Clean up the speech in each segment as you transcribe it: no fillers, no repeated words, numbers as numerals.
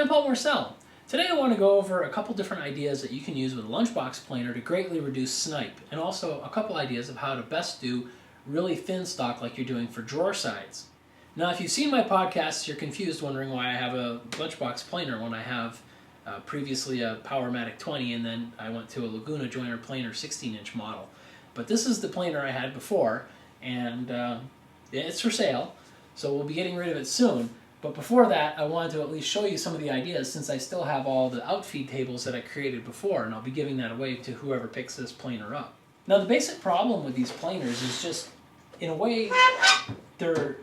I'm Paul Marcel. Today I want to go over a couple different ideas that you can use with a Lunchbox planer to greatly reduce snipe, and also a couple ideas of how to best do really thin stock like you're doing for drawer sides. Now if you've seen my podcasts, you're confused wondering why I have a Lunchbox planer when I have previously a Powermatic 20 and then I went to a Laguna Joiner planer 16-inch model. But this is the planer I had before, and it's for sale, so we'll be getting rid of it soon. But before that, I wanted to at least show you some of the ideas since I still have all the Outfeed tables that I created before, and I'll be giving that away to whoever picks this planer up. Now the basic problem with these planers is just, in a way, they're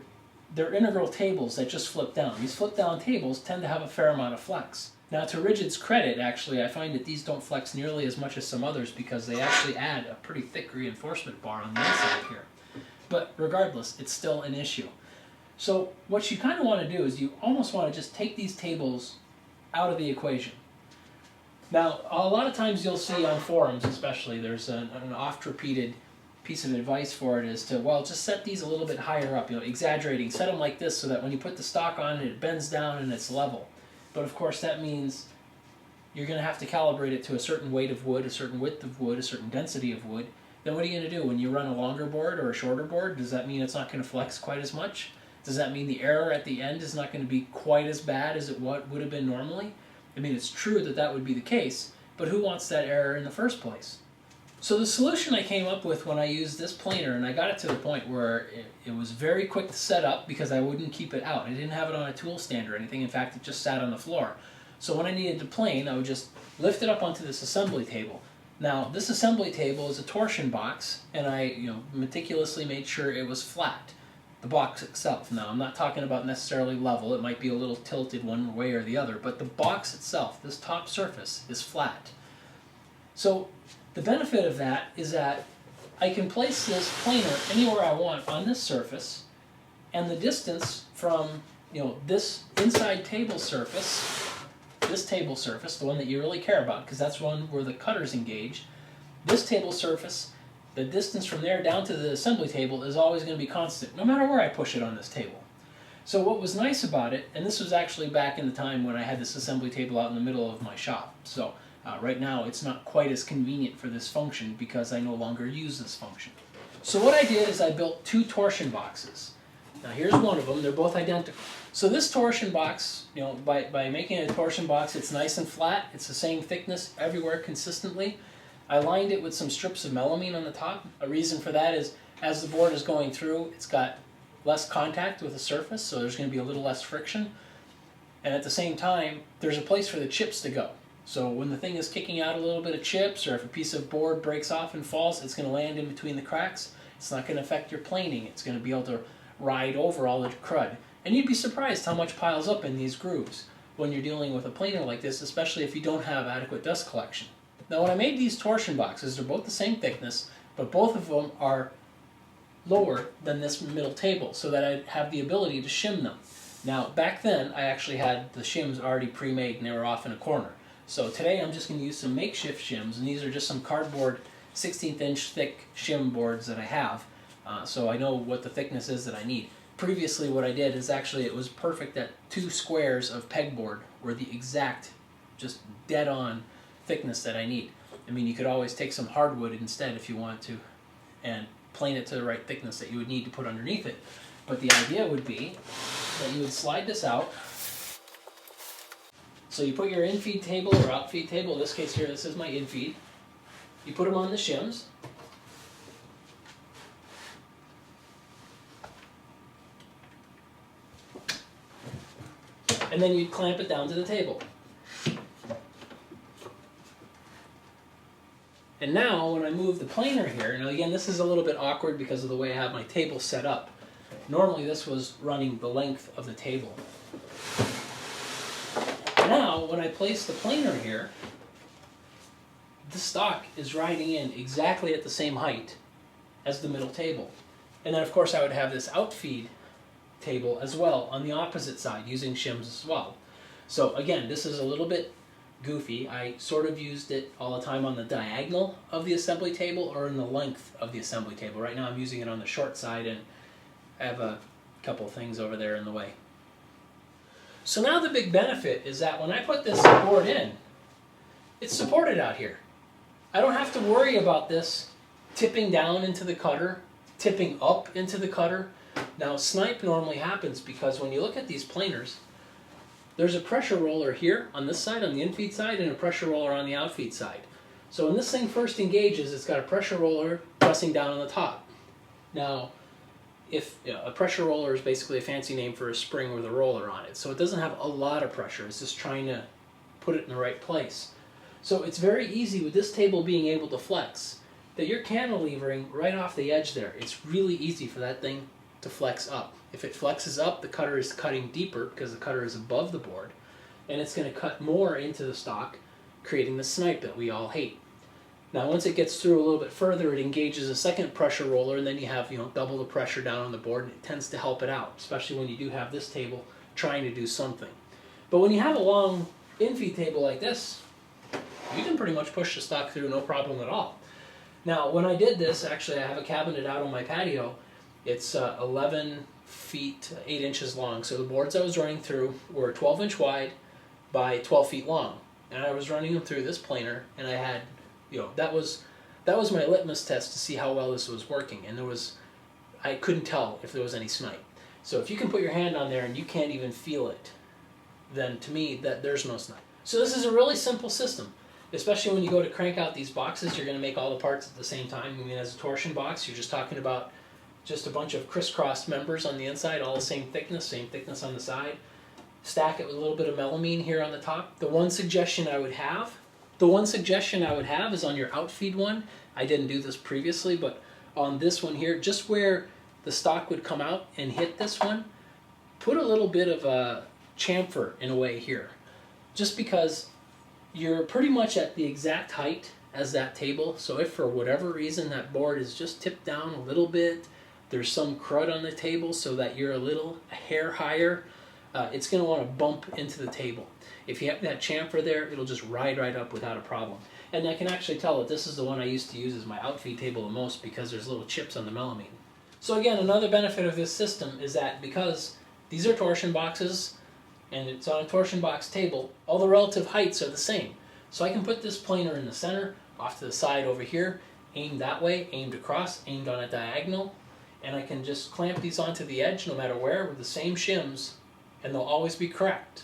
integral tables that just flip down. These flip down tables tend to have a fair amount of flex. Now to Rigid's credit, actually, I find that these don't flex nearly as much as some others because they actually add a pretty thick reinforcement bar on the inside here. But regardless, it's still an issue. So what you kind of want to do is you almost want to just take these tables out of the equation. Now, a lot of times you'll see on forums especially, there's an oft-repeated piece of advice for it is to, well, just set these a little bit higher up, exaggerating. Set them like this so that when you put the stock on it bends down and it's level. But of course that means you're going to have to calibrate it to a certain weight of wood, a certain width of wood, a certain density of wood. Then what are you going to do? When you run a longer board or a shorter board, does that mean it's not going to flex quite as much? Does that mean the error at the end is not going to be quite as bad as it would have been normally? I mean, it's true that that would be the case, but who wants that error in the first place? So the solution I came up with when I used this planer, and I got it to the point where it was very quick to set up because I wouldn't keep it out. I didn't have it on a tool stand or anything. In fact, it just sat on the floor. So when I needed to plane, I would just lift it up onto this assembly table. Now, this assembly table is a torsion box, and I meticulously made sure it was flat. The box itself. Now, I'm not talking about necessarily level. It might be a little tilted one way or the other, but the box itself, this top surface, is flat. So the benefit of that is that I can place this planer anywhere I want on this surface, and the distance from this inside table surface, this table surface, the one that you really care about, because that's one where the cutters engage, this table surface, the distance from there down to the assembly table is always going to be constant, no matter where I push it on this table. So what was nice about it, and this was actually back in the time when I had this assembly table out in the middle of my shop, so right now it's not quite as convenient for this function because I no longer use this function. So what I did is I built two torsion boxes. Now here's one of them, they're both identical. So this torsion box, by making it a torsion box, it's nice and flat, it's the same thickness everywhere consistently. I lined it with some strips of melamine on the top. A reason for that is as the board is going through, it's got less contact with the surface, so there's going to be a little less friction. And at the same time, there's a place for the chips to go. So when the thing is kicking out a little bit of chips, or if a piece of board breaks off and falls, it's going to land in between the cracks. It's not going to affect your planing. It's going to be able to ride over all the crud. And you'd be surprised how much piles up in these grooves when you're dealing with a planer like this, especially if you don't have adequate dust collection. Now when I made these torsion boxes, they're both the same thickness, but both of them are lower than this middle table so that I have the ability to shim them. Now back then I actually had the shims already pre-made and they were off in a corner. So today I'm just going to use some makeshift shims, and these are just some cardboard 16th inch thick shim boards that I have, so I know what the thickness is that I need. Previously what I did is actually it was perfect that 2 squares of pegboard were the exact, just dead on thickness that I need. I mean, you could always take some hardwood instead if you want to and plane it to the right thickness that you would need to put underneath it. But the idea would be that you would slide this out. So you put your infeed table or outfeed table, in this case here, this is my infeed. You put them on the shims. And then you'd clamp it down to the table. And now, when I move the planer here, now again, this is a little bit awkward because of the way I have my table set up. Normally this was running the length of the table. Now, when I place the planer here, the stock is riding in exactly at the same height as the middle table. And then of course I would have this outfeed table as well on the opposite side using shims as well. So again, this is a little bit goofy. I sort of used it all the time on the diagonal of the assembly table or in the length of the assembly table. Right now I'm using it on the short side and I have a couple things over there in the way. So now the big benefit is that when I put this board in, it's supported out here. I don't have to worry about this tipping down into the cutter, tipping up into the cutter. Now snipe normally happens because when you look at these planers, there's a pressure roller here on this side, on the infeed side, and a pressure roller on the outfeed side. So when this thing first engages, it's got a pressure roller pressing down on the top. Now, a pressure roller is basically a fancy name for a spring with a roller on it. So it doesn't have a lot of pressure. It's just trying to put it in the right place. So it's very easy with this table being able to flex that you're cantilevering right off the edge there. It's really easy for that thing to flex up. If it flexes up, the cutter is cutting deeper because the cutter is above the board, and it's going to cut more into the stock, creating the snipe that we all hate. Now once it gets through a little bit further, it engages a second pressure roller, and then you have double the pressure down on the board, and it tends to help it out, especially when you do have this table trying to do something. But when you have a long infeed table like this, you can pretty much push the stock through no problem at all. Now when I did this, actually I have a cabinet out on my patio. It's 11 feet 8 inches long. So the boards I was running through were 12 inch wide by 12 feet long, and I was running them through this planer, and I had, that was my litmus test to see how well this was working, and I couldn't tell if there was any snipe. So if you can put your hand on there and you can't even feel it, then to me there's no snipe. So this is a really simple system, especially when you go to crank out these boxes. You're going to make all the parts at the same time. I mean, as a torsion box, you're just talking about just a bunch of crisscrossed members on the inside, all the same thickness on the side. Stack it with a little bit of melamine here on the top. The one suggestion I would have is on your outfeed one. I didn't do this previously, but on this one here, just where the stock would come out and hit this one, put a little bit of a chamfer in a way here, just because you're pretty much at the exact height as that table. So if for whatever reason that board is just tipped down a little bit, there's some crud on the table so that you're a hair higher, it's going to want to bump into the table. If you have that chamfer there, it'll just ride right up without a problem. And I can actually tell that this is the one I used to use as my outfeed table the most because there's little chips on the melamine. So again, another benefit of this system is that because these are torsion boxes and it's on a torsion box table, all the relative heights are the same. So I can put this planer in the center, off to the side over here, aimed that way, aimed across, aimed on a diagonal, and I can just clamp these onto the edge no matter where with the same shims, and they'll always be correct.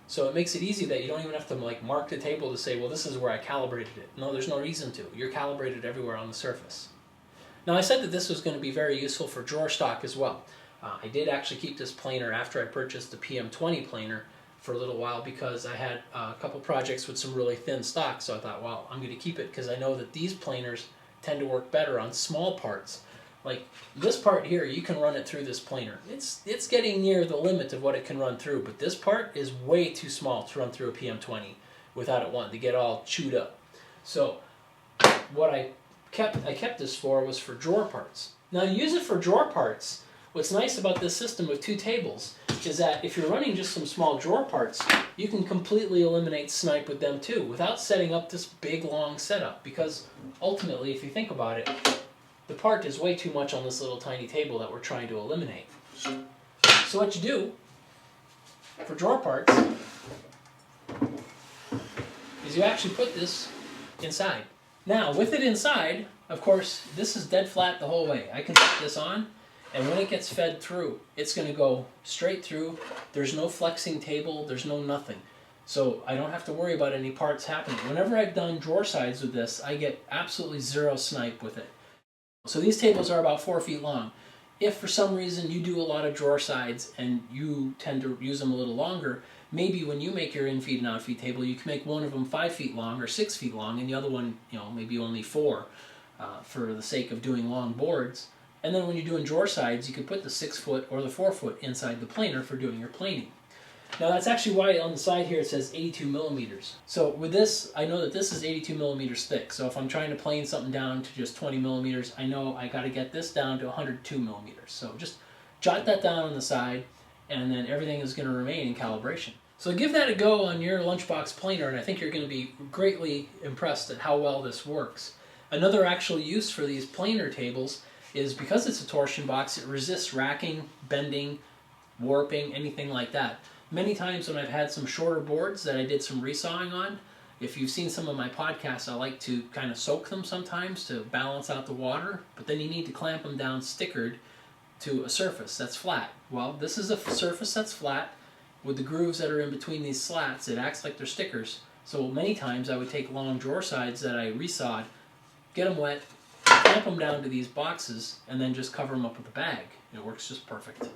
So it makes it easy that you don't even have to mark the table to say, well, this is where I calibrated it. No, there's no reason to. You're calibrated everywhere on the surface. Now I said that this was going to be very useful for drawer stock as well. I did actually keep this planer after I purchased the PM20 planer for a little while because I had a couple projects with some really thin stock, so I thought, well, I'm going to keep it because I know that these planers tend to work better on small parts. Like this part here, you can run it through this planer. It's getting near the limit of what it can run through, but this part is way too small to run through a PM20 without it wanting to get all chewed up. So what I kept this for was for drawer parts. Now to use it for drawer parts, what's nice about this system with two tables is that if you're running just some small drawer parts, you can completely eliminate snipe with them too without setting up this big long setup, because ultimately, if you think about it, the part is way too much on this little tiny table that we're trying to eliminate. So what you do for drawer parts is you actually put this inside. Now with it inside, of course, this is dead flat the whole way. I can put this on, and when it gets fed through, it's going to go straight through. There's no flexing table, there's no nothing. So I don't have to worry about any parts happening. Whenever I've done drawer sides with this, I get absolutely zero snipe with it. So these tables are about 4 feet long. If for some reason you do a lot of drawer sides and you tend to use them a little longer, maybe when you make your infeed and outfeed table, you can make one of them 5 feet long or 6 feet long, and the other one, maybe only 4 for the sake of doing long boards. And then when you're doing drawer sides, you could put the 6 foot or the 4 foot inside the planer for doing your planing. Now that's actually why on the side here it says 82 millimeters. So with this, I know that this is 82 millimeters thick. So if I'm trying to plane something down to just 20 millimeters, I know I got to get this down to 102 millimeters. So just jot that down on the side, and then everything is going to remain in calibration. So give that a go on your Lunchbox planer, and I think you're going to be greatly impressed at how well this works. Another actual use for these planer tables is because it's a torsion box, it resists racking, bending, warping, anything like that. Many times when I've had some shorter boards that I did some resawing on, if you've seen some of my podcasts, I like to kind of soak them sometimes to balance out the water, but then you need to clamp them down stickered to a surface that's flat. Well, this is a surface that's flat with the grooves that are in between these slats. It acts like they're stickers. So many times I would take long drawer sides that I resawed, get them wet, clamp them down to these boxes, and then just cover them up with a bag. It works just perfect.